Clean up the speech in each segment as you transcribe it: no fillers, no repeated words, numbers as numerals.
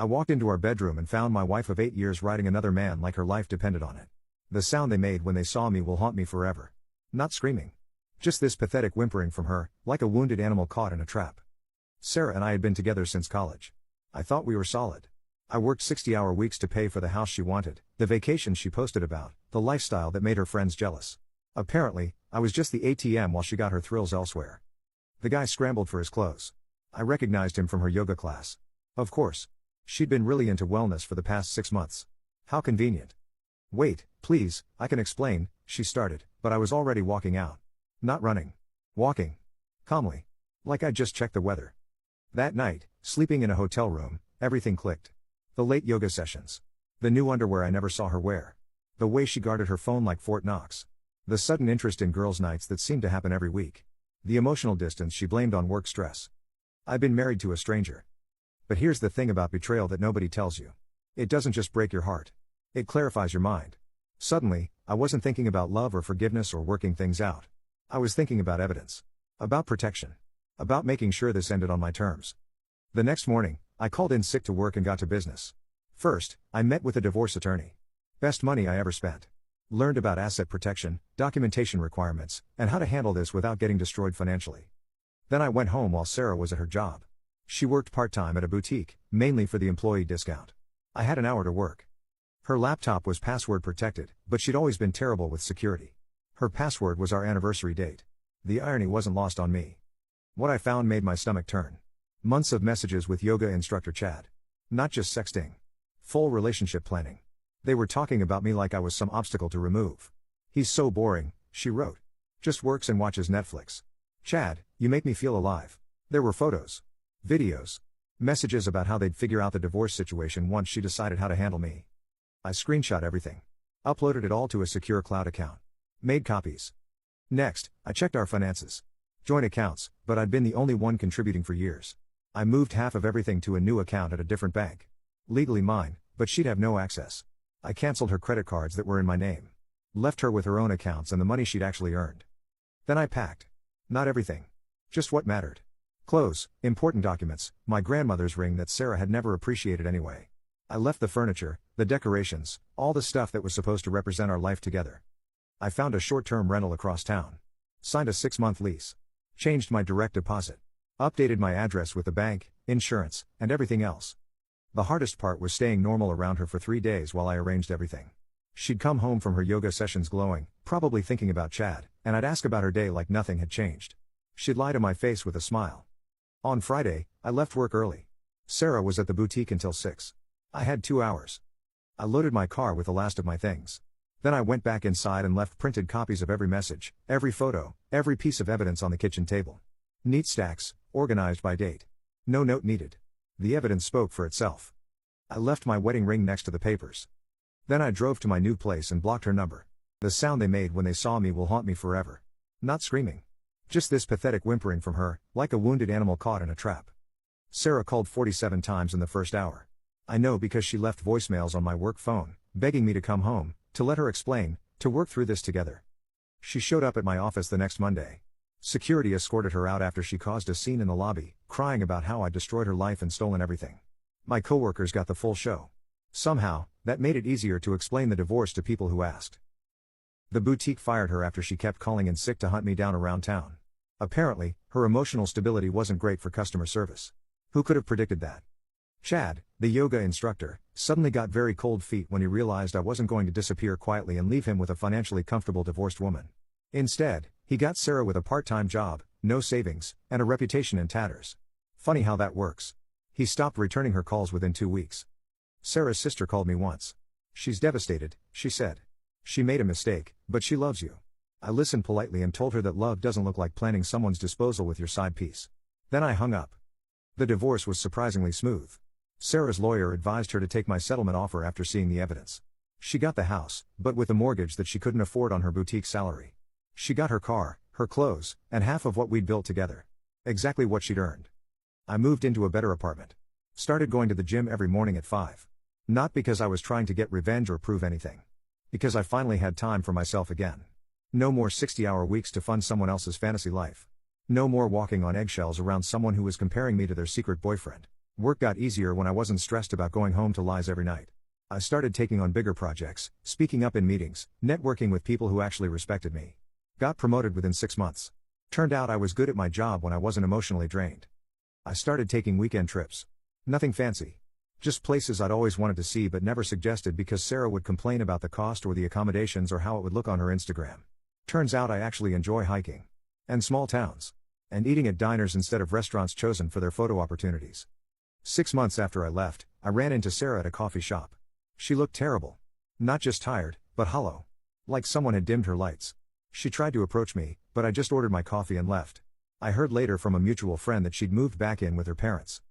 I walked into our bedroom and found my wife of 8 years riding another man like her life depended on it. The sound they made when they saw me will haunt me forever. Not screaming. Just this pathetic whimpering from her, like a wounded animal caught in a trap. Sarah and I had been together since college. I thought we were solid. I worked 60-hour weeks to pay for the house she wanted, the vacations she posted about, the lifestyle that made her friends jealous. Apparently, I was just the ATM while she got her thrills elsewhere. The guy scrambled for his clothes. I recognized him from her yoga class. Of course. She'd been really into wellness for the past 6 months. How convenient. Wait, please, I can explain, she started, but I was already walking out. Not running. Walking. Calmly. Like I'd just checked the weather. That night, sleeping in a hotel room, everything clicked. The late yoga sessions. The new underwear I never saw her wear. The way she guarded her phone like Fort Knox. The sudden interest in girls' nights that seemed to happen every week. The emotional distance she blamed on work stress. I'd been married to a stranger. But here's the thing about betrayal that nobody tells you. It doesn't just break your heart. It clarifies your mind. Suddenly, I wasn't thinking about love or forgiveness or working things out. I was thinking about evidence. About protection. About making sure this ended on my terms. The next morning, I called in sick to work and got to business. First, I met with a divorce attorney. Best money I ever spent. Learned about asset protection, documentation requirements, and how to handle this without getting destroyed financially. Then I went home while Sarah was at her job. She worked part-time at a boutique, mainly for the employee discount. I had an hour to work. Her laptop was password protected, but she'd always been terrible with security. Her password was our anniversary date. The irony wasn't lost on me. What I found made my stomach turn. Months of messages with yoga instructor Chad. Not just sexting. Full relationship planning. They were talking about me like I was some obstacle to remove. He's so boring, she wrote. Just works and watches Netflix. Chad, you make me feel alive. There were photos. Videos. Messages about how they'd figure out the divorce situation once she decided how to handle me. I screenshot everything. Uploaded it all to a secure cloud account. Made copies. Next, I checked our finances. Joint accounts, but I'd been the only one contributing for years. I moved half of everything to a new account at a different bank. Legally mine, but she'd have no access. I canceled her credit cards that were in my name. Left her with her own accounts and the money she'd actually earned. Then I packed. Not everything. Just what mattered. Clothes, important documents, my grandmother's ring that Sarah had never appreciated anyway. I left the furniture, the decorations, all the stuff that was supposed to represent our life together. I found a short-term rental across town. Signed a 6-month lease. Changed my direct deposit. Updated my address with the bank, insurance, and everything else. The hardest part was staying normal around her for 3 days while I arranged everything. She'd come home from her yoga sessions glowing, probably thinking about Chad, and I'd ask about her day like nothing had changed. She'd lie to my face with a smile. On Friday, I left work early. Sarah was at the boutique until 6. I had 2 hours. I loaded my car with the last of my things. Then I went back inside and left printed copies of every message, every photo, every piece of evidence on the kitchen table. Neat stacks, organized by date. No note needed. The evidence spoke for itself. I left my wedding ring next to the papers. Then I drove to my new place and blocked her number. The sound they made when they saw me will haunt me forever. Not screaming. Just this pathetic whimpering from her, like a wounded animal caught in a trap. Sarah called 47 times in the first hour. I know because she left voicemails on my work phone, begging me to come home, to let her explain, to work through this together. She showed up at my office the next Monday. Security escorted her out after she caused a scene in the lobby, crying about how I destroyed her life and stolen everything. My coworkers got the full show. Somehow, that made it easier to explain the divorce to people who asked. The boutique fired her after she kept calling in sick to hunt me down around town. Apparently, her emotional stability wasn't great for customer service. Who could have predicted that? Chad, the yoga instructor, suddenly got very cold feet when he realized I wasn't going to disappear quietly and leave him with a financially comfortable divorced woman. Instead, he got Sarah with a part-time job, no savings, and a reputation in tatters. Funny how that works. He stopped returning her calls within 2 weeks. Sarah's sister called me once. She's devastated, she said. She made a mistake, but she loves you. I listened politely and told her that love doesn't look like planning someone's disposal with your side piece. Then I hung up. The divorce was surprisingly smooth. Sarah's lawyer advised her to take my settlement offer after seeing the evidence. She got the house, but with a mortgage that she couldn't afford on her boutique salary. She got her car, her clothes, and half of what we'd built together. Exactly what she'd earned. I moved into a better apartment. Started going to the gym every morning at 5. Not because I was trying to get revenge or prove anything. Because I finally had time for myself again. No more 60-hour weeks to fund someone else's fantasy life. No more walking on eggshells around someone who was comparing me to their secret boyfriend. Work got easier when I wasn't stressed about going home to lies every night. I started taking on bigger projects, speaking up in meetings, networking with people who actually respected me. Got promoted within 6 months. Turned out I was good at my job when I wasn't emotionally drained. I started taking weekend trips. Nothing fancy. Just places I'd always wanted to see but never suggested because Sarah would complain about the cost or the accommodations or how it would look on her Instagram. Turns out I actually enjoy hiking. And small towns. And eating at diners instead of restaurants chosen for their photo opportunities. 6 months after I left, I ran into Sarah at a coffee shop. She looked terrible. Not just tired, but hollow. Like someone had dimmed her lights. She tried to approach me, but I just ordered my coffee and left. I heard later from a mutual friend that she'd moved back in with her parents.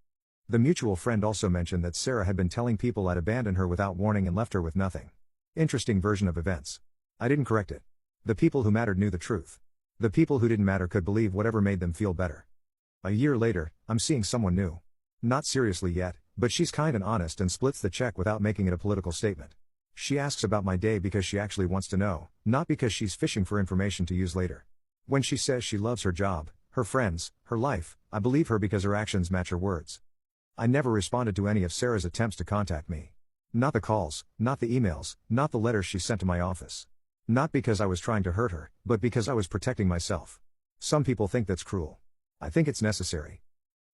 The mutual friend also mentioned that Sarah had been telling people I'd abandoned her without warning and left her with nothing. Interesting version of events. I didn't correct it. The people who mattered knew the truth. The people who didn't matter could believe whatever made them feel better. A year later, I'm seeing someone new. Not seriously yet, but she's kind and honest and splits the check without making it a political statement. She asks about my day because she actually wants to know, not because she's fishing for information to use later. When she says she loves her job, her friends, her life, I believe her because her actions match her words. I never responded to any of Sarah's attempts to contact me. Not the calls, not the emails, not the letters she sent to my office. Not because I was trying to hurt her, but because I was protecting myself. Some people think that's cruel. I think it's necessary.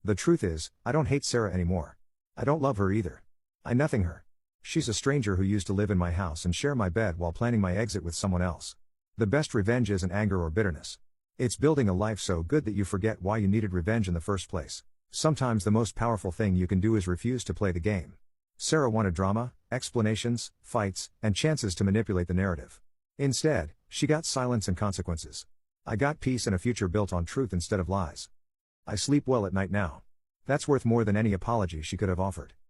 The truth is, I don't hate Sarah anymore. I don't love her either. I nothing her. She's a stranger who used to live in my house and share my bed while planning my exit with someone else. The best revenge isn't anger or bitterness. It's building a life so good that you forget why you needed revenge in the first place. Sometimes the most powerful thing you can do is refuse to play the game. Sarah wanted drama, explanations, fights, and chances to manipulate the narrative. Instead, she got silence and consequences. I got peace and a future built on truth instead of lies. I sleep well at night now. That's worth more than any apology she could have offered.